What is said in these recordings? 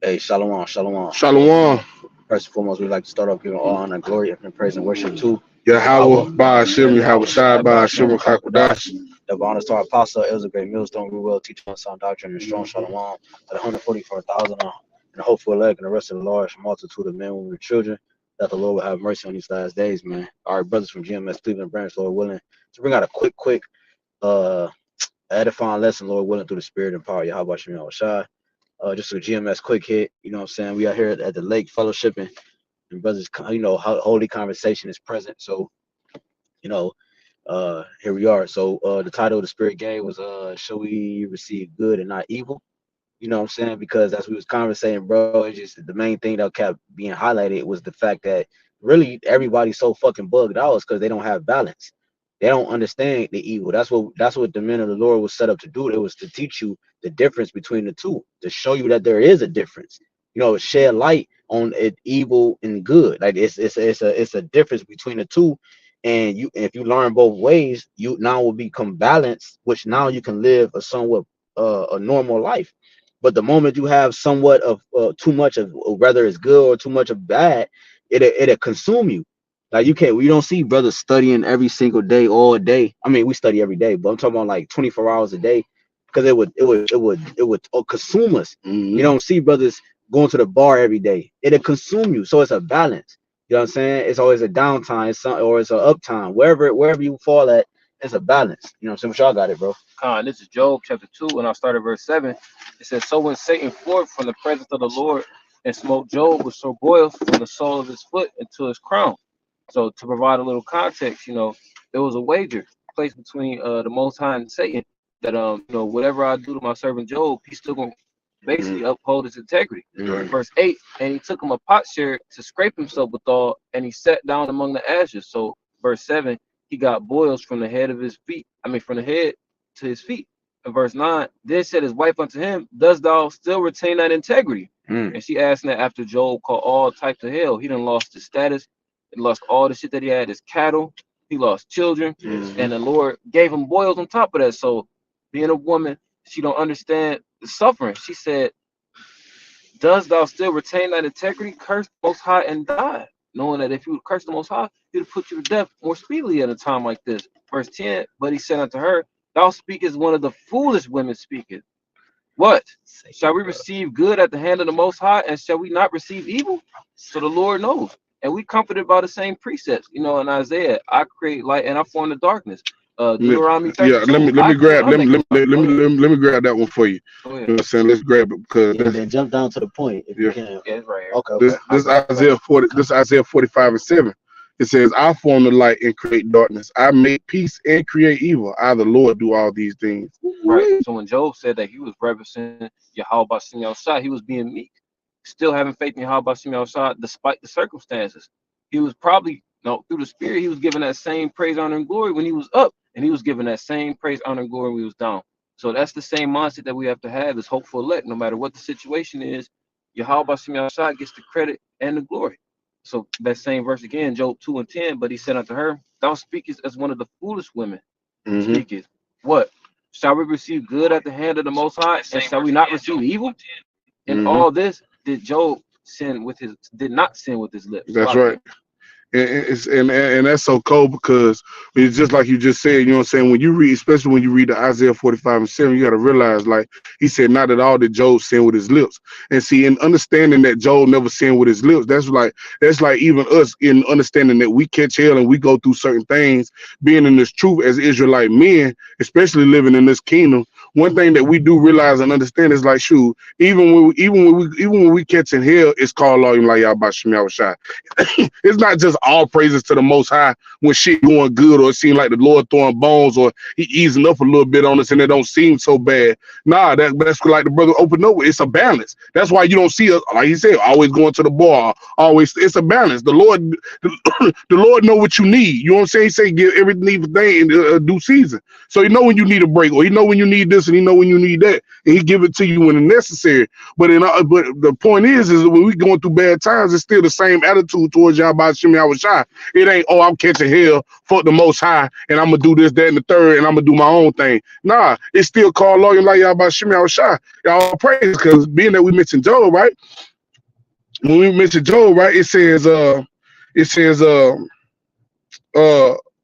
Hey, shalom, shalom. Shalom. First and foremost, we'd like to start off giving all honor, glory, and praise and worship to YAHAWAH, BAHASHAM, YAHAWASHI, BAHASHAM, HAQADASH. Double honors to our apostle, it was a great millstone. We will teach on sound doctrine and strong shalom to the 144,000 and the hopeful elect and the rest of the large multitude of men, women, and children, that the Lord will have mercy on these last days, man. Our brothers from GMS Cleveland branch, Lord willing, to bring out a quick edifying lesson, Lord willing, through the spirit and power of YAHWASHI. Just a GMS quick hit, you know what I'm saying? We are here at the lake fellowshipping, and brothers, you know, holy conversation is present. So, you know, here we are. So the title of the spirit gave was shall we receive good and not evil? You know what I'm saying? Because as we was conversating, bro, it's just the main thing that kept being highlighted was the fact that really everybody's so fucking bugged out is because they don't have balance. They don't understand the evil. That's what the men of the Lord was set up to do. It was to teach you the difference between the two, to show you that there is a difference. You know, shed light on it, evil and good. Like it's a difference between the two. And if you learn both ways, you now will become balanced, which now you can live a somewhat a normal life. But the moment you have somewhat of too much of whether it's good or too much of bad, it'll consume you. Like we don't see brothers studying every single day, all day. I mean, we study every day, but I'm talking about like 24 hours a day, because it would consume us. You don't see brothers going to the bar every day. It'll consume you. So it's a balance. You know what I'm saying? It's always a downtime, or it's an uptime. Wherever you fall at, it's a balance. You know what I'm saying? But y'all got it, bro. This is Job chapter 2, and I'll start at verse 7. It says, so when Satan forth from the presence of the Lord and smote Job with sore boils from the sole of his foot into his crown. So to provide a little context, you know, there was a wager placed between the Most High and Satan that you know, whatever I do to my servant Job, he's still gonna basically uphold his integrity. Verse 8, and he took him a potsherd to scrape himself withal, and he sat down among the ashes. So verse 7, he got boils from the head of his feet, from the head to his feet. And verse 9, then said his wife unto him, dost thou still retain that integrity? And she asked him that after Job called all types of hell. He done lost his status. He lost all the shit that he had, his cattle. He lost children. And the Lord gave him boils on top of that. So being a woman, she don't understand the suffering. She said, does thou still retain that integrity? Curse the Most High and die. Knowing that if you would curse the Most High, he would put you to death more speedily at a time like this. Verse 10, but he said unto her, thou speakest one of the foolish women speaketh. What? Shall we receive good at the hand of the Most High, and shall we not receive evil? So the Lord knows. And we comforted by the same precepts. You know, in Isaiah, I create light and I form the darkness. Deuteronomy 32, yeah, let me grab that one for you. You know what I'm saying? Let's grab it, because then jump down to the point if you can. Yeah, it's right here. Okay. This Isaiah 45:7. It says, I form the light and create darkness. I make peace and create evil. I, the Lord, do all these things. Right. So when Job said that he was reverencing YAHWASHI, he was being meek, still having faith in YAHWASHI despite the circumstances. He was probably, through the spirit, he was given that same praise, honor, and glory when he was up, and he was given that same praise, honor, and glory when he was down. So that's the same mindset that we have to have as hopeful elect. No matter what the situation is, YAHWASHI gets the credit and the glory. So that same verse again, Job 2:10, but he said unto her, thou speakest as one of the foolish women speaketh. What? Shall we receive good at the hand of the Most High, and shall we not receive evil? In all this, did Job did not sin with his lips. That's right. And that's so cold, because it's just like you just said, you know what I'm saying? When you read, especially when you read the Isaiah 45:7, you got to realize, like he said, not at all did Job sin with his lips. And see, in understanding that Job never sinned with his lips, that's like even us in understanding that we catch hell and we go through certain things, being in this truth as Israelite men, especially living in this kingdom. One thing that we do realize and understand is, like, shoot, even when we catching hell, it's called like YAHWASHI. It's not just all praises to the Most High when shit going good, or it seems like the Lord throwing bones, or he easing up a little bit on us and it don't seem so bad. Nah, that's like the brother opened up with. It's a balance. That's why you don't see us, like he said, always going to the bar. Always, it's a balance. The Lord know what you need. You know what I'm saying? He say give every needful thing in due season. So he know when you need a break, or he know when you need this, and he know when you need that, and he give it to you when it's necessary. But but the point is when we going through bad times, it's still the same attitude towards YAHWASHI Yahawah. It ain't, oh, I'm catching hell, fuck the Most High, and I'm gonna do this, that, and the third, and I'm gonna do my own thing. Nah, it's still called LAIWALAMYAM like Yahawah. Y'all praise, because being that we mentioned Job, right? When we mentioned Job, right, it says,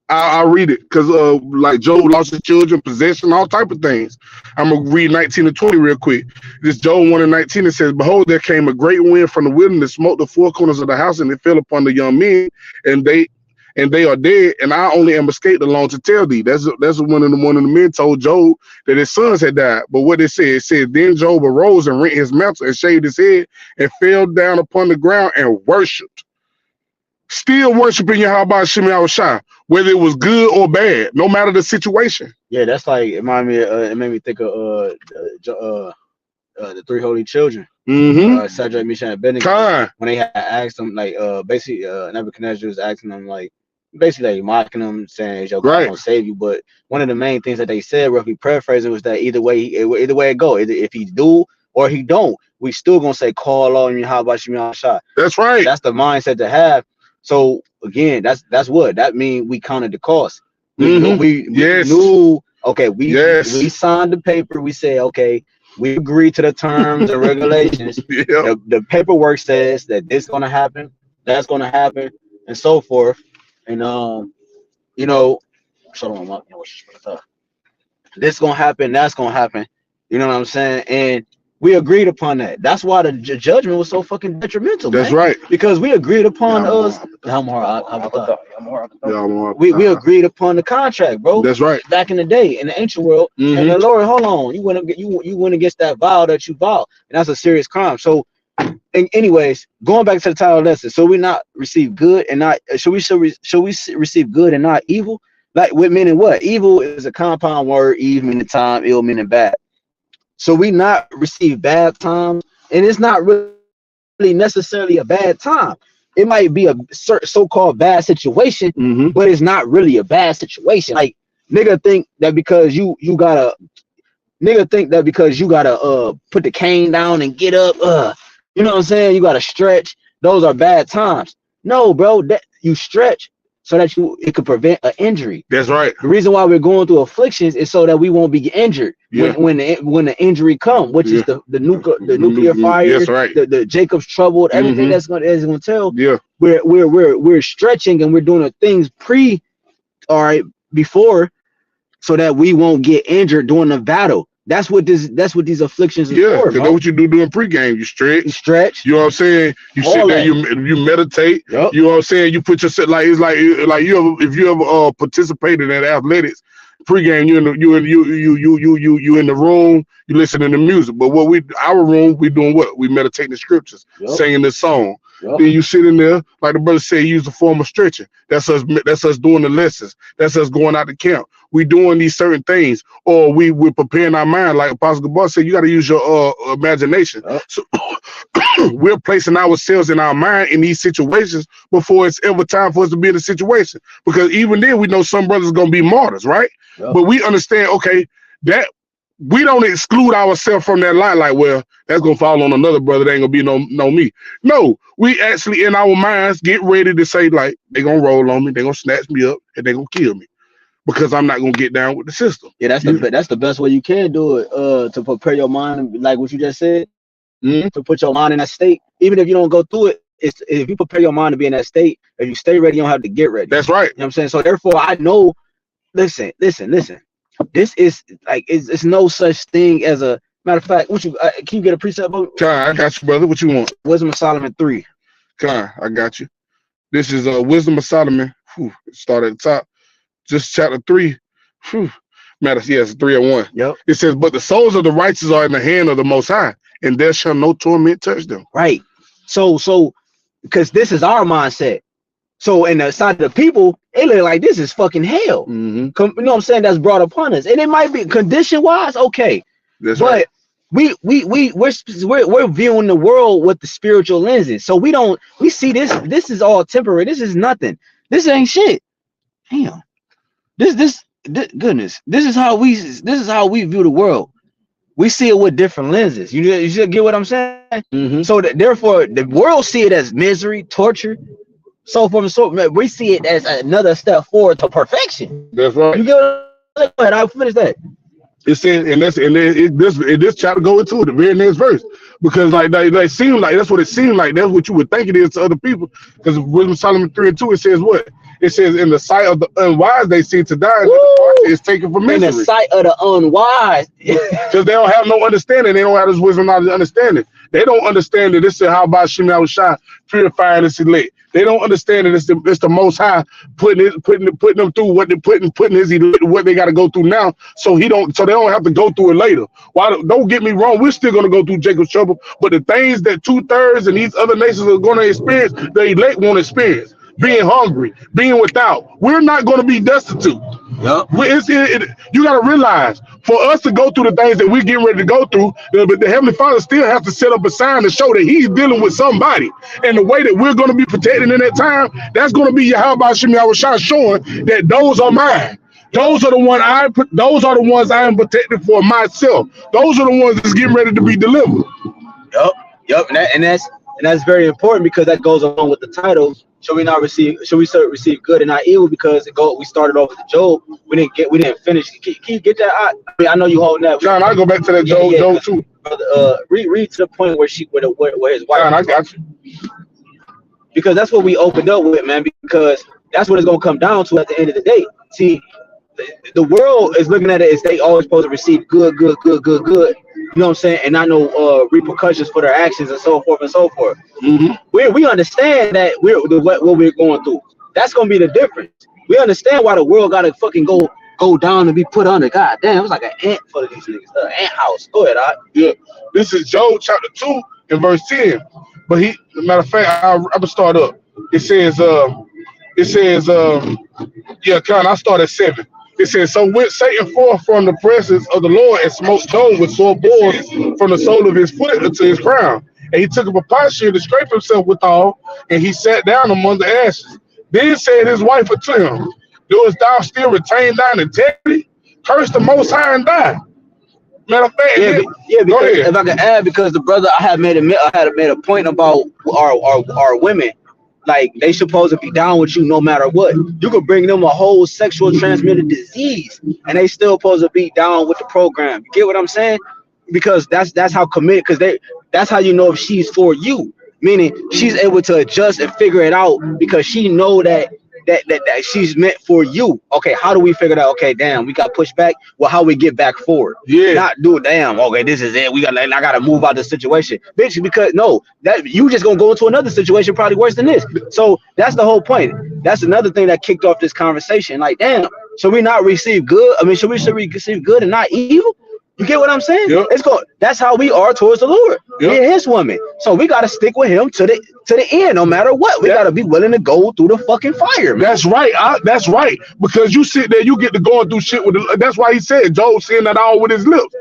I'll read it, because like Job lost his children, possession, all type of things. I'm gonna read 19 and 20 real quick. This Job 1 and 19, it says, behold, there came a great wind from the wilderness, smote the four corners of the house, and it fell upon the young men, and they are dead, and I only am escaped alone to tell thee. That's one of the men told Job that his sons had died. But what it said, then Job arose and rent his mantle and shaved his head and fell down upon the ground and worshipped. Still worshiping Yahawah, whether it was good or bad, no matter the situation. Yeah, that's like it made me think of the three holy children. Shadrach, Meshach, and Abednego. When they had asked them, like basically Nebuchadnezzar was asking them, like basically like mocking them, saying your God gonna save you. But one of the main things that they said, roughly paraphrasing, was that either way it go, either if he do or he don't, we still gonna say call on Yahawah. That's right. That's the mindset to have. So again, that's what that means. We counted the cost. We knew. Okay, we signed the paper. We said, okay, we agreed to the terms and regulations. The paperwork says that this gonna happen, that's gonna happen, and so forth. And you know, this gonna happen, that's gonna happen. You know what I'm saying? And we agreed upon that. That's why the judgment was so fucking detrimental. That's right. Because we agreed upon we agreed upon the contract, bro. That's right. Back in the day, in the ancient world. And the Lord, hold on, you went against that vow that you vowed, and that's a serious crime. So, anyways, going back to the title of the lesson, so we not receive good and not should we receive good and not evil? Like, with meaning what? Evil is a compound word. Eve meaning time, ill meaning bad. So we not receive bad times, and it's not really necessarily a bad time. It might be a so-called bad situation, but it's not really a bad situation. Like, nigga think that because you gotta put the cane down and get up, you know what I'm saying? You gotta stretch. Those are bad times. No, bro, that you stretch so that it could prevent an injury. That's right. The reason why we're going through afflictions is so that we won't be injured when the injury comes, which is the nuclear fire. That's right. The Jacob's trouble, everything that's gonna tell. Yeah. We're stretching and we're doing the things before, so that we won't get injured during the battle. That's what these afflictions are for. That's what you do during pregame. You stretch. You know what I'm saying? You sit there, you meditate. Yep. You know what I'm saying? You put yourself if you ever participated in athletics, pregame, you in the room, you listening to music. But our room, we doing what? We meditating the scriptures, singing the song. Then you sit in there, like the brother said, use the form of stretching. That's us doing the lessons. That's us going out to camp. We doing these certain things, or we're preparing our mind. Like Apostle Gabar said, you got to use your imagination. So we're placing ourselves in our mind in these situations before it's ever time for us to be in a situation. Because even then, we know some brothers are gonna be martyrs, right? But we understand, okay, that we don't exclude ourselves from that line. Like, well, that's gonna fall on another brother. That ain't gonna be no me. No, we actually in our minds get ready to say, like, they gonna roll on me, they gonna snatch me up, and they gonna kill me, because I'm not gonna get down with the system. Yeah, that's the best way you can do it. To prepare your mind, like what you just said, to put your mind in that state. Even if you don't go through it, if you prepare your mind to be in that state, if you stay ready, you don't have to get ready. That's right. You know what I'm saying? So therefore, I know. Listen. This is like it's no such thing as a matter of fact. Can you get a precept book? I got you, brother. What you want? Wisdom of Solomon 3. I got you. This is Wisdom of Solomon. Start at the top. Just chapter 3. It's 3 and 1. Yep. It says, but the souls of the righteous are in the hand of the Most High, and there shall no torment touch them. Right. So because this is our mindset. So in the side of the people, it look like this is fucking hell. You know what I'm saying? That's brought upon us, and it might be condition wise, okay. That's right. We're viewing the world with the spiritual lenses. So we see this is all temporary. This is nothing. This ain't shit. Damn. This goodness. This is how we view the world. We see it with different lenses. You should get what I'm saying? So therefore the world see it as misery, torture. so forth and so forth. We see it as another step forward to perfection. That's right. You get what I'm saying? Go ahead, I'll finish that. It says, and this chapter go into it, the very next verse, because like they seem like that's what it seemed like. That's what you would think it is to other people. Because Wisdom Solomon 3:2, it says what? It says, in the sight of the unwise, they seem to die, and the is taken from misery. In the sight of the unwise, because they don't have no understanding. They don't have this wisdom, knowledge, understanding. They don't understand that this is how BAHASHAM YAHAWASHI purifying this elect. They don't understand that it's the Most High putting them through what they putting his elect, what they got to go through now, so they don't have to go through it later. Don't get me wrong, we're still gonna go through Jacob's trouble, but the things that 2/3 and these other nations are gonna experience, the elect won't experience. Being hungry, being without. We're not going to be destitute. Yep. You got to realize, for us to go through the things that we're getting ready to go through, the Heavenly Father still has to set up a sign to show that he's dealing with somebody. And the way that we're going to be protected in that time, that's going to be YAHAWASHI YAHAWASHI showing that those are mine. Those are the ones I am protected for myself. Those are the ones that's getting ready to be delivered. Yep. And that's very important, because that goes along with the title. Should we receive good and not evil? Because we started off with Job. We didn't finish. Can you get that? I know you holding that. John, I'll go back to that Job too. Brother, read to the point where his wife. John, I got you. Because that's what we opened up with, man. Because that's what it's gonna come down to at the end of the day. See, the world is looking at it as they always supposed to receive good. You know what I'm saying? And not no repercussions for their actions and so forth and so forth. Mm-hmm. We understand that what we're going through. That's gonna be the difference. We understand why the world gotta fucking go down and be put under. God damn, it was like an ant for these niggas. Ant house. Go ahead, Yeah. This is Job chapter 2 and verse 10. But matter of fact, I'm gonna start up. It says, I'll start at 7. It says, so went Satan forth from the presence of the Lord and smote Job with sore boils from the sole of his foot unto his crown. And he took up a potsherd to scrape himself withal, and he sat down among the ashes. Then said his wife unto him, doest thou still retain thine integrity? Curse the Most High and die. Matter of fact, because if I can add, because the brother I had made a point about our women. Like, they supposed to be down with you no matter what. You could bring them a whole sexual transmitted disease, and they still supposed to be down with the program. You get what I'm saying? Because that's how committed. Because that's how you know if she's for you. Meaning she's able to adjust and figure it out, because she know that she's meant for you. Okay, how do we figure that? Okay, damn, we got pushed back. Well, how we get back forward? Yeah. Not do it. Damn. Okay, this is it. I gotta move out of the situation, bitch. Because no, that you just gonna go into another situation probably worse than this. So that's the whole point. That's another thing that kicked off this conversation. Like, damn, should we not receive good? I mean, should we receive good and not evil? You get what I'm saying? Yep. That's how we are towards the Lord. Yep. We're his woman. So we gotta stick with him to the end, no matter what. We gotta be willing to go through the fucking fire, man. That's right. That's right. Because you sit there, you get to going through shit with that's why he said Job saying that all with his lips.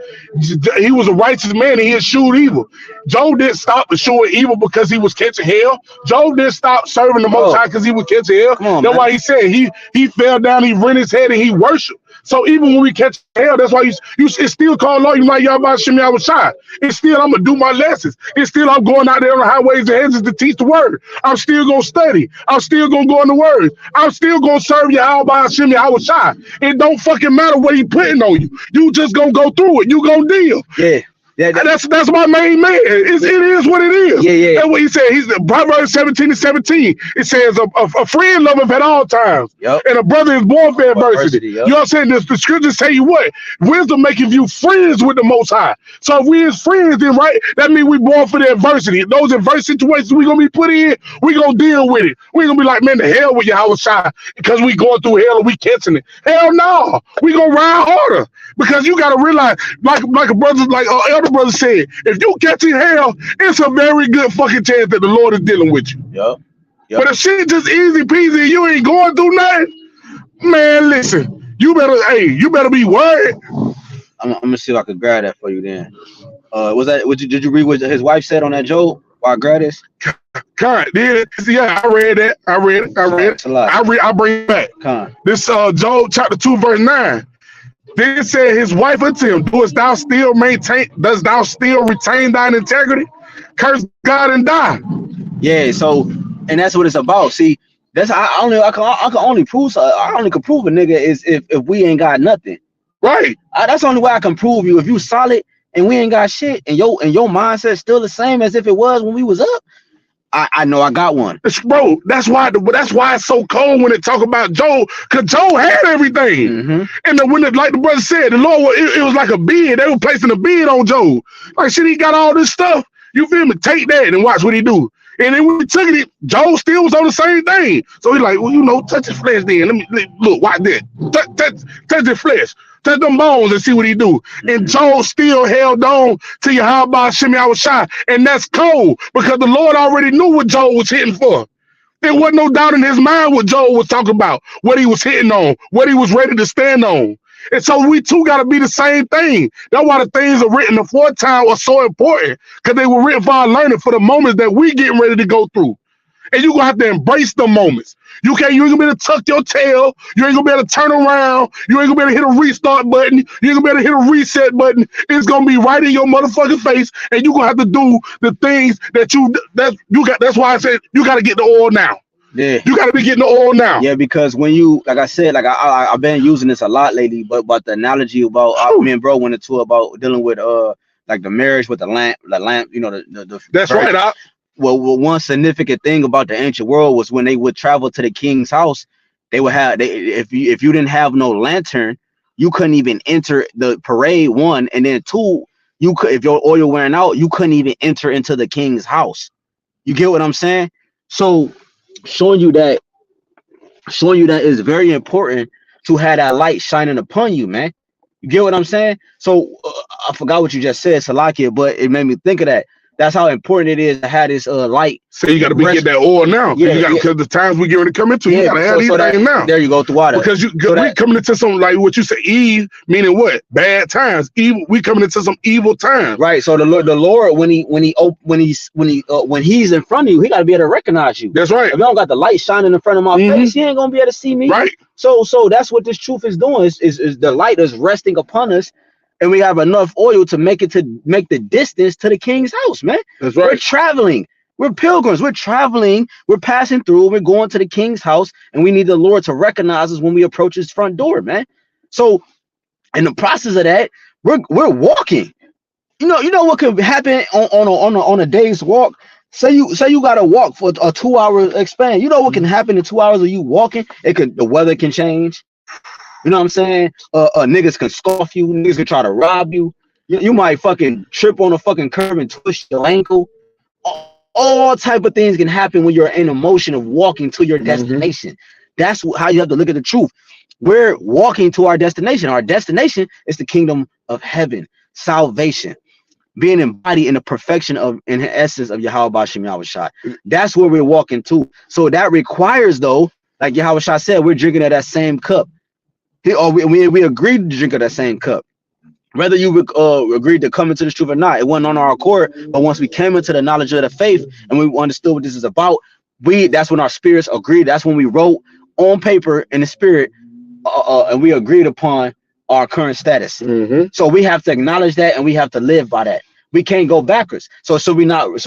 He was a righteous man and he eschewed evil. Job didn't stop eschewing evil because he was catching hell. Job didn't stop serving the Most High because he was catching hell. That's why he said he fell down, he rent his head, and he worshiped. So even when we catch hell, that's why it's still called law. You might YAHAWASHI YAHAWASHI. It's still I'm gonna do my lessons. It's still I'm going out there on the highways and hedges to teach the word. I'm still gonna study. I'm still gonna go in the word. I'm still gonna serve YAHAWASHI YAHAWASHI. It don't fucking matter what he putting on you. You just gonna go through it. You gonna deal. Yeah. That's my main man. It is what it is. Yeah. That's what he said. He's the Proverbs 17:17. It says a friend loveth at all times. Yep. And a brother is born for adversity. Yep. You know what I'm saying? The scriptures tell you what? Wisdom maketh you friends with the Most High. So if we is friends, then right, that means we born for the adversity. Those adverse situations we gonna be put in, we gonna deal with it. We gonna be like, man, the hell with YAHAWASHI because we going through hell and we catching it. Hell no. We gonna ride harder. Because you gotta realize, like a brother, like elder brother said, if you catching hell, it's a very good fucking chance that the Lord is dealing with you. Yep. But if shit just easy peasy and you ain't going through nothing, man, listen, you better be worried. I'm gonna see if I could grab that for you then. Did you read what his wife said on that Job? Why I grab this? Yeah, I read that. I read it. I bring it back. This Job chapter 2 verse 9. Then said his wife unto him, does thou still retain thine integrity? Curse God and die. Yeah, so, and that's what it's about. See, That's I can only prove I only can prove a nigga is if we ain't got nothing. Right. That's the only way I can prove you. If you solid and we ain't got shit, and your mindset still the same as if it was when we was up, I know I got one. Bro, that's why it's so cold when they talk about Job, because Job had everything. And like the brother said, the Lord, it was like a bid. They were placing a bid on Job. Like, shit, he got all this stuff. You feel me? Take that and watch what he do. And then when he took it, Job still was on the same thing. So he's like, well, you know, touch his flesh then. Let me look, watch that. Touch his flesh. Touch them bones and see what he do. And Job still held on to YAHWASHI. And that's cold because the Lord already knew what Job was hitting for. There wasn't no doubt in his mind what Job was talking about, what he was hitting on, what he was ready to stand on. And so we too got to be the same thing. That's why the things are written aforetime are so important, because they were written for our learning, for the moments that we getting ready to go through. And you're going to have to embrace the moments. You ain't going to be able to tuck your tail. You ain't going to be able to turn around. You ain't going to be able to hit a restart button. You ain't going to be able to hit a reset button. It's going to be right in your motherfucking face. And you're going to have to do the things that you got. That's why I said you got to get the oil now. Yeah, you got to be getting the oil now. Yeah, because when you, like I said, like I've been using this a lot lately, but the analogy about me and bro went into about dealing with like the marriage with the lamp, you know, the that's right. Well, one significant thing about the ancient world was when they would travel to the king's house, they would have if you didn't have no lantern, you couldn't even enter the parade, one, and then two, you could, if your oil wearing out, you couldn't even enter into the king's house. You get what I'm saying? So showing you that it's very important to have that light shining upon you, man. You get what I'm saying? So I forgot what you just said, Salakia, but it made me think of that. That's how important it is to have this light. So you got to be getting that oil now. Yeah, because the times we get ready to come into, you got to have these things now. There you go, through water. Because we coming into some, like what you say, Eve, meaning what? Bad times. Evil. We coming into some evil times. Right. So the Lord, when he's in front of you, he got to be able to recognize you. That's right. If I don't got the light shining in front of my face, he ain't gonna be able to see me. Right. So that's what this truth is doing. Is the light is resting upon us. And we have enough oil to make the distance to the king's house, man. That's right. We're traveling. We're pilgrims. We're traveling. We're passing through. We're going to the king's house, and we need the Lord to recognize us when we approach his front door, man. So, in the process of that, we're walking. You know what could happen on a day's walk. Say you gotta walk for a 2-hour expand. You know what can happen in 2 hours of you walking? The weather can change. You know what I'm saying? Niggas can scoff you. Niggas can try to rob you. You might fucking trip on a fucking curb and twist your ankle. All type of things can happen when you're in a motion of walking to your destination. That's how you have to look at the truth. We're walking to our destination. Our destination is the kingdom of heaven, salvation, being embodied in the perfection in the essence of YAHWASHI. That's where we're walking to. So that requires, though, like YAHWASHI said, we're drinking at that same cup. We agreed to drink of that same cup. Whether you agreed to come into this truth or not, it wasn't on our accord. But once we came into the knowledge of the faith and we understood what this is about, that's when our spirits agreed. That's when we wrote on paper in the spirit, and we agreed upon our current status. So we have to acknowledge that, and we have to live by that. We can't go backwards. So therefore,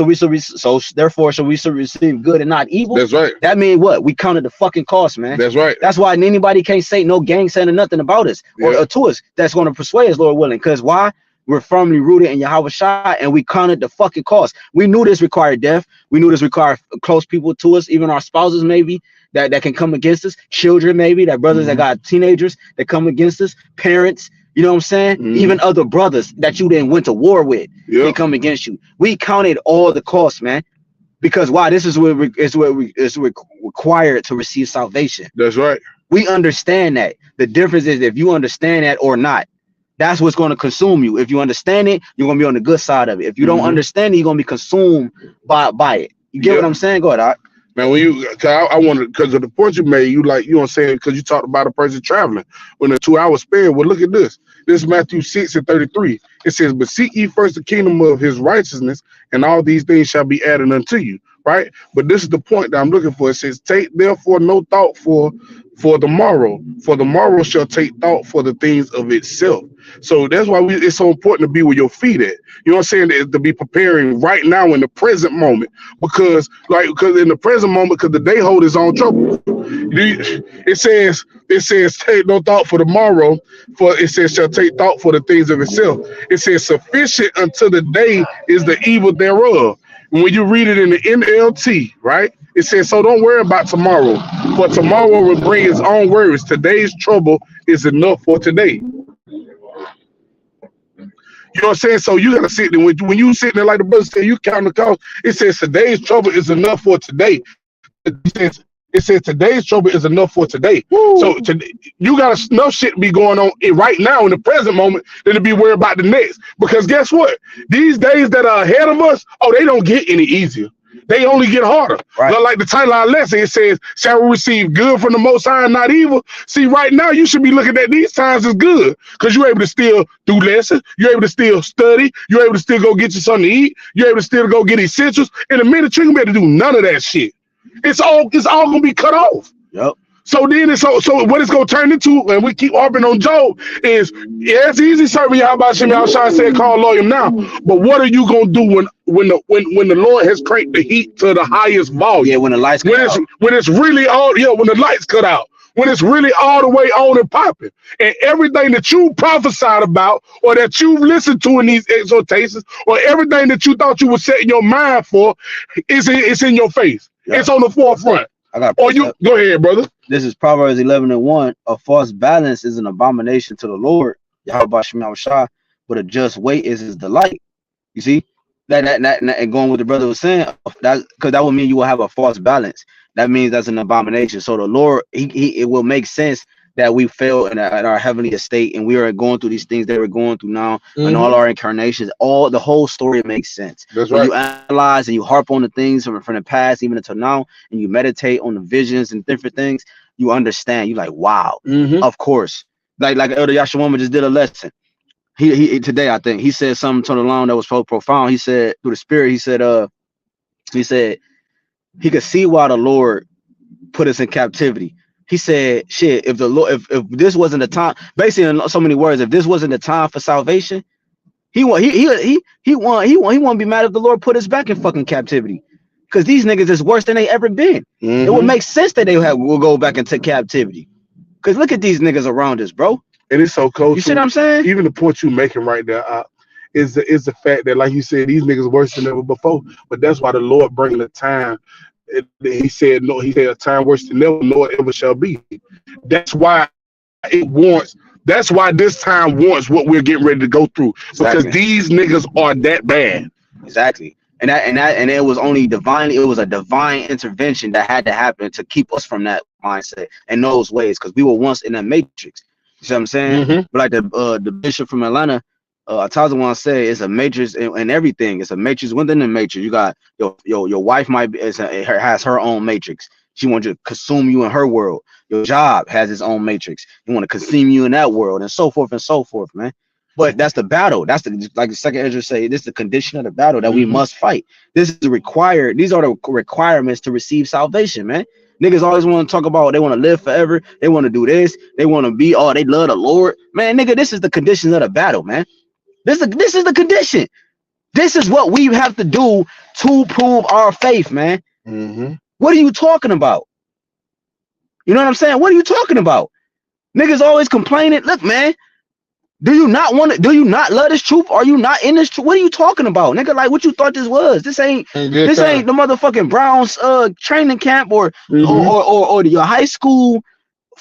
should we receive good and not evil? That's right. That means what? We counted the fucking cost, man. That's right. That's why anybody can't say, no gang saying nothing about us or to us. That's going to persuade us, Lord willing. Because why? We're firmly rooted in YAHWASHI, and we counted the fucking cost. We knew this required death. We knew this required close people to us, even our spouses maybe, that can come against us. Children maybe, that brothers that got teenagers that come against us. Parents. You know what I'm saying? Even other brothers that you didn't went to war with, they come against you. We counted all the costs, man. Because why? This is where it's required to receive salvation. That's right. We understand that. The difference is if you understand that or not. That's what's going to consume you. If you understand it, you're going to be on the good side of it. If you don't understand it, you're going to be consumed by it. You get what I'm saying? Go ahead, Doc. Man, I wanted, because of the point you made, you know what I'm saying, because you talked about a person traveling when a 2-hour span. Well, look at this. This is Matthew 6:33. It says, but seek ye first the kingdom of his righteousness, and all these things shall be added unto you. Right? But this is the point that I'm looking for. It says, take therefore no thought for for the morrow shall take thought for the things of itself. So that's why it's so important to be where your feet at. You know what I'm saying? To be preparing right now in the present moment, because in the present moment, because the day hold his own trouble. It says take no thought for tomorrow, for it says shall take thought for the things of itself. It says sufficient unto the day is the evil thereof. And when you read it in the NLT, right? It says, so don't worry about tomorrow, for tomorrow will bring its own worries. Today's trouble is enough for today. You know what I'm saying? So you gotta sit there when you sitting there like the brother said, you count the cost. It says today's trouble is enough for today. It says today's trouble is enough for today. Woo. So you got enough shit to be going on right now in the present moment than to be worried about the next. Because guess what? These days that are ahead of us, they don't get any easier. They only get harder. Right. Like the title of our lesson, it says, shall we receive good from the Most High and not evil? See, right now, you should be looking at these times as good because you're able to still do lessons. You're able to still study. You're able to still go get you something to eat. You're able to still go get essentials. In a minute, you're going to be able to do none of that shit. It's all going to be cut off. Yep. So then, so what it's going to turn into, and we keep harping on Job, is, yeah, it's easy serving YAHAWASHI, YAHAWASHI said, call LAIWALAMYAM now. But what are you going to do when the Lord has cranked the heat to the highest volume? Yeah, when the lights cut out. When it's really all, yeah, when the lights cut out. When it's really all the way on and popping. And everything that you prophesied about or that you've listened to in these exhortations or everything that you thought you were setting your mind for is in your face. Yep. It's on the forefront. Go ahead, brother. This is Proverbs 11:1. A false balance is an abomination to the Lord, YAHWAH, but a just weight is his delight. You see? That and going with the brother was saying, because that would mean you will have a false balance. That means that's an abomination. So the Lord, it will make sense that we fail in our heavenly estate and we are going through these things that we're going through now, and all our incarnations, the whole story makes sense. That's when right. You analyze and you harp on the things from the past even until now, and you meditate on the visions and different things, you understand. You're like, wow, of course. Like Elder Yashawama just did a lesson. He today, I think he said something to the line that was so profound. He said through the spirit, he said he could see why the Lord put us in captivity. He said, shit, if the Lord, if this wasn't the time, basically in so many words, if this wasn't the time for salvation, he won't be mad if the Lord put us back in fucking captivity. Because these niggas is worse than they ever been. It would make sense that will go back into captivity. Because look at these niggas around us, bro. And it's so cold. You see what I'm saying? Even the point you making right there is the fact that, like you said, these niggas worse than ever before. But that's why the Lord bringing the time. He said a time worse than never, nor ever shall be. That's why that's why this time wants what we're getting ready to go through. Exactly. Because these niggas are that bad. Exactly. And it was only divine. It was a divine intervention that had to happen to keep us from that mindset and those ways, because we were once in a matrix. You see what I'm saying? But like the bishop from Atlanta, Atazawan said, it's a matrix and everything. It's a matrix within the matrix. You got your wife has her own matrix. She wants to consume you in her world. Your job has its own matrix. You want to consume you in that world, and so forth, man. But that's the battle. That's like the second Ezra say, this is the condition of the battle that we must fight. This is required. These are the requirements to receive salvation, man. Niggas always want to talk about they want to live forever. They want to do this. They want to be, they love the Lord. Man, nigga, this is the condition of the battle, man. This is the condition. This is what we have to do to prove our faith, man. What are you talking about? You know what I'm saying? What are you talking about? Niggas always complaining. Look, man, do you not love this truth? Are you not in this truth? What are you talking about, nigga? Like, what you thought this was? This ain't the motherfucking Browns training camp or your high school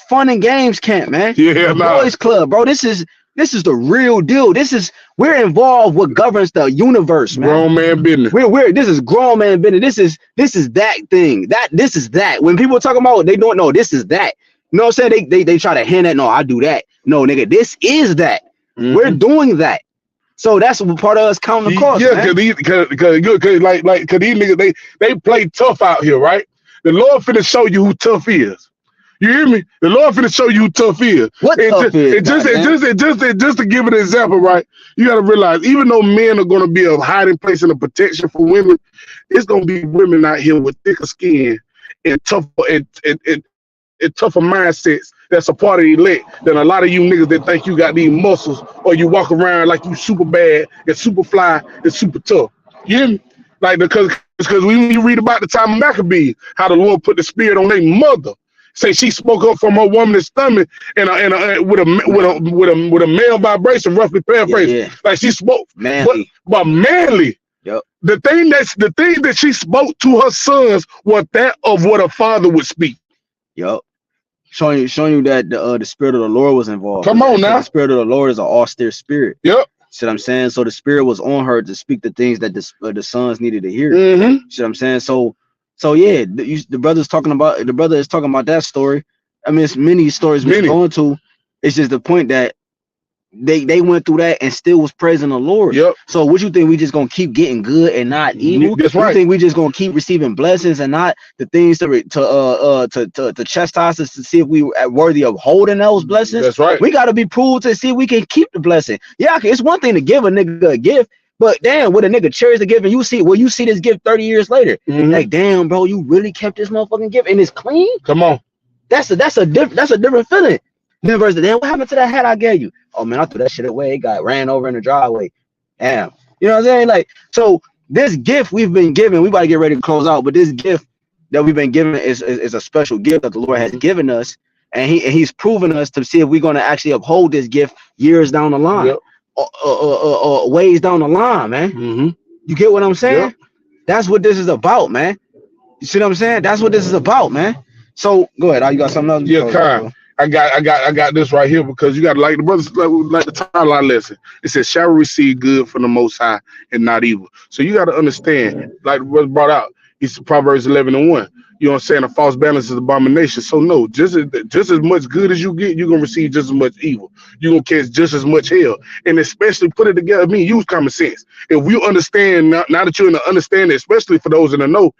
fun and games camp, man. Yeah, boys club, bro. This is the real deal. We're involved what governs the universe, man. Grown man business. This is grown man business. This is that thing. This is that. When people talk about they don't know, this is that. You know what I'm saying? They try to hint at, no, I do that. No, nigga, this is that. We're doing that. So that's part of us counting the cost. Yeah, because these niggas they play tough out here, right? The Lord finna show you who tough is. You hear me? The Lord finna show you who tough is. What tough is? Just to give an example, right? You gotta realize, even though men are gonna be a hiding place and a protection for women, it's gonna be women out here with thicker skin and tougher and tougher mindsets that's a part of the elect than a lot of you niggas that think you got these muscles or you walk around like you super bad and super fly and super tough. You hear me? Like because when you read about the time of Maccabees, how the Lord put the spirit on their mother. Say she spoke up from her woman's stomach and with a male vibration, roughly paraphrased. Yeah. Like she spoke manly. but manly. Yep. The thing that she spoke to her sons was that of what a father would speak. Yep. Showing you that the spirit of the Lord was involved. Come on now. The spirit of the Lord is an austere spirit. Yep. See what I'm saying? So the spirit was on her to speak the things that the sons needed to hear. See what I'm saying? So yeah, the brother is talking about that story. I mean, it's many stories we're going to. It's just the point that they went through that and still was praising the Lord. Yep. So what you think we just gonna keep getting good and not evil? That's right. You think we just gonna keep receiving blessings and not the things to chastise us to see if we are worthy of holding those blessings? That's right. We gotta be proved to see if we can keep the blessing. Yeah, it's one thing to give a nigga a gift, but damn, would a nigga cherish the gift and you see this gift 30 years later? Like, damn, bro, you really kept this motherfucking gift and it's clean? Come on. That's a different feeling. Then versus, then what happened to that hat I gave you? Oh man, I threw that shit away. It got ran over in the driveway. Damn. You know what I'm saying? Like, so this gift we've been given, we about to get ready to close out, but this gift that we've been given is a special gift that the Lord has given us, and he's proven us to see if we're going to actually uphold this gift years down the line. Yep. Ways down the line, man. You get what I'm saying? Yep. That's what this is about, man. You see what I'm saying? That's what this is about, man. So go ahead. You got something else? Yeah, Kyle. I got this right here because you got to like the brothers like the timeline lesson. It says, shall receive good from the Most High and not evil. So you got to understand, like the brother brought out, it's Proverbs 11:1. You know what I'm saying? A false balance is abomination. So no, just as much good as you get, you're gonna receive just as much evil. You're gonna catch just as much hell. And especially put it together, use common sense. If you understand now that you're in the understanding, especially for those in the know,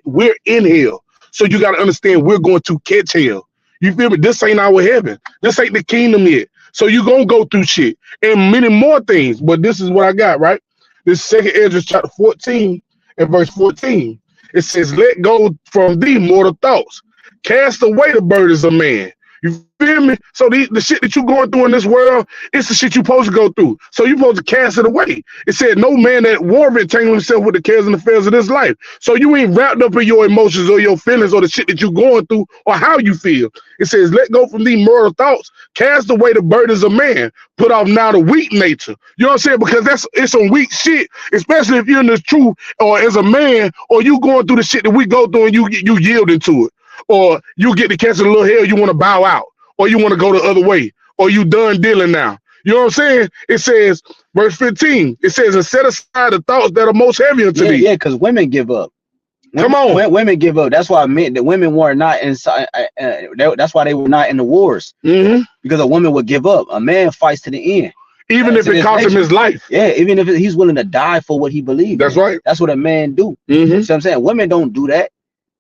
we're in hell. So you gotta understand we're going to catch hell. You feel me? This ain't our heaven. This ain't the kingdom yet. So you're going to go through shit and many more things. But this is what I got, right? This 2nd Ezra chapter 14 and verse 14. It says, let go from thee mortal thoughts. Cast away the burdens of man. You feel me? So the shit that you're going through in this world, it's the shit you're supposed to go through. So you're supposed to cast it away. It said, no man that war entangle himself with the cares and affairs of this life. So you ain't wrapped up in your emotions or your feelings or the shit that you're going through or how you feel. It says, let go from these mortal thoughts. Cast away the burdens of man. Put off now the weak nature. You know what I'm saying? Because it's some weak shit, especially if you're in the truth or as a man or you going through the shit that we go through and you yielding to it. Or you get to catch a little hell, you want to bow out, or you want to go the other way, or you done dealing now. You know what I'm saying? It says, verse 15, it says, and set aside the thoughts that are most heavy unto thee. Yeah, because women give up. Come on. Women give up. That's why the women were not inside. That's why they were not in the wars. Because a woman would give up. A man fights to the end. Even if it costs him his life. Yeah, even if he's willing to die for what he believes. That's right. That's what a man do. You know what I'm saying? Women don't do that.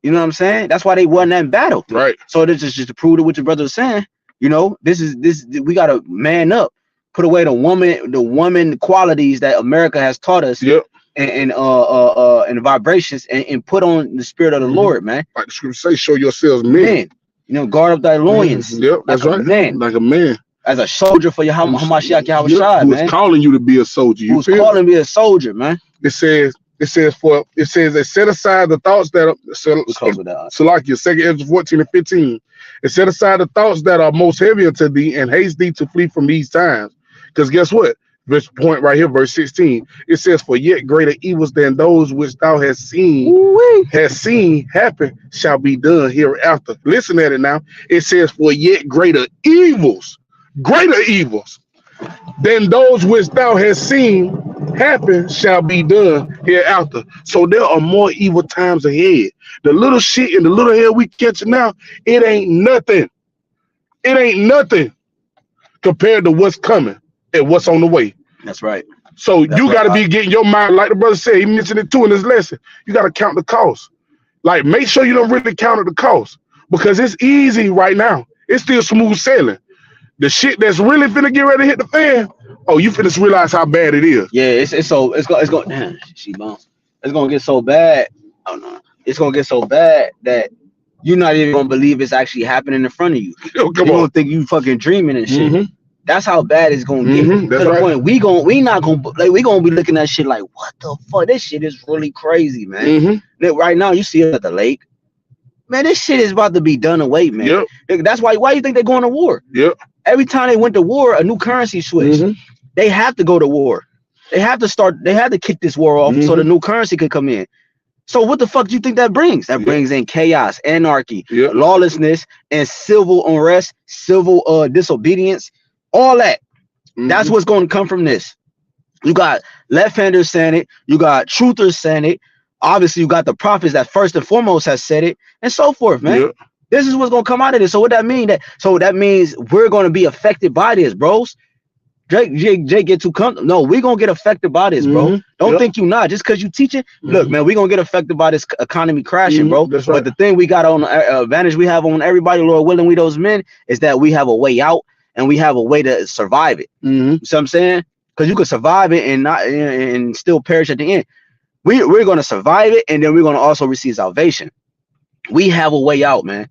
You know what I'm saying? That's why they won that battle. Right. So this is just to prove what your brother was saying. You know, we gotta man up, put away the woman qualities that America has taught us. Yep. And vibrations and put on the spirit of the Lord, man. Like the scripture say, show yourselves men. You know, guard up thy loins. Yep, that's right. Man. Like a man. As a soldier for HaMashiach YAHWASHI, man. Who's calling you to be a soldier. Who's calling me a soldier, man. It says they set aside the thoughts that are Salakia, 2nd Ezra 14 and 15. It set aside the thoughts that are most heavy unto thee and haste thee to flee from these times. Because guess what? This point right here, verse 16. It says, for yet greater evils than those which thou hast seen happen shall be done hereafter. Listen at it now. It says, for yet greater evils than those which thou hast seen happen shall be done hereafter. So there are more evil times ahead. The little shit and the little hell we catching now, it ain't nothing. It ain't nothing compared to what's coming and what's on the way. That's right. So you got to be getting your mind, like the brother said, he mentioned it too in his lesson. You got to count the cost. Like, make sure you don't really count the cost, because it's easy right now. It's still smooth sailing. The shit that's really finna get ready to hit the fan, oh, you finna realize how bad it is. Yeah, it's going. She bounced. It's gonna get so bad. Oh no, it's gonna get so bad that you're not even gonna believe it's actually happening in front of you. Yo, come You're on. gonna think you fucking dreaming and shit. Mm-hmm. That's how bad it's gonna get. Mm-hmm. That's To the right. point we not gonna like we gonna be looking at shit like, what the fuck? This shit is really crazy, man. Mm-hmm. Look, right now you see it at the lake. Man, this shit is about to be done away, man. Yep. That's why you think they're going to war? Yep. Every time they went to war, a new currency switched. Mm-hmm. They have to go to war. They have to kick this war off so the new currency could come in. So what the fuck do you think that brings? That brings in chaos, anarchy, lawlessness, and civil unrest, civil disobedience, all that. That's what's going to come from this. You got left-handers saying it. You got truthers saying it. Obviously, you got the prophets that first and foremost has said it, and so forth, man. Yep. This is what's going to come out of this. So what that mean? That means we're going to be affected by this, bros. Jake get too comfortable. No, we're gonna get affected by this, bro. Don't think you not. Just because you teach it, look, man, we're gonna get affected by this economy crashing, bro. That's right. But the thing we got on the advantage we have on everybody, Lord willing, we those men, is that we have a way out and we have a way to survive it. You see what I'm saying? Because you could survive it and not and still perish at the end. We're gonna survive it, and then we're gonna also receive salvation. We have a way out, man.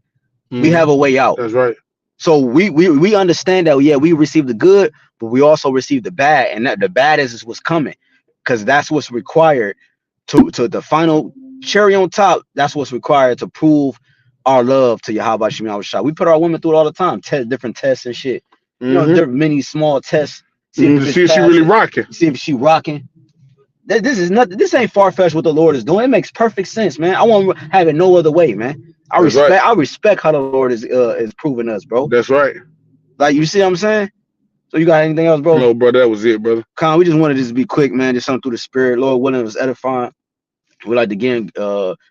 We have a way out. That's right. So we understand that, yeah, we receive the good, but we also receive the bad, and that the bad is what's coming, because that's what's required to the final cherry on top. That's what's required to prove our love to YAHWASHI. We put our women through it all the time, different tests and shit. You know, there are many small tests. See if she really rocking. See if she rocking. This is nothing. This ain't far-fetched what the Lord is doing. It makes perfect sense, man. I won't have it no other way, man. I respect how the Lord is proving us, bro. That's right. Like, you see what I'm saying? So you got anything else, bro? No, bro, that was it, brother. Con, we just wanted this to be quick, man. Just something through the spirit. Lord willing, it was edifying. We'd like to again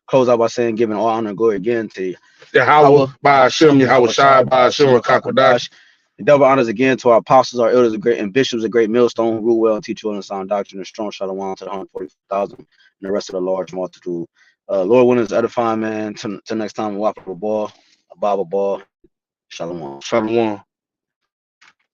close out by saying, giving all honor and glory again to YAHAWAH, BAHASHAM, YAHAWASHI, BAHASHAM, HAQADASH. And double honors again to our apostles, our elders, and bishops, a great millstone, who rule well and teach well in sound doctrine, and strong shalom to the 140,000 and the rest of the large multitude. Lord willing, it's edifying, man. Till next time, we walk up a ball, a Bible ball. Shalom. Shalom.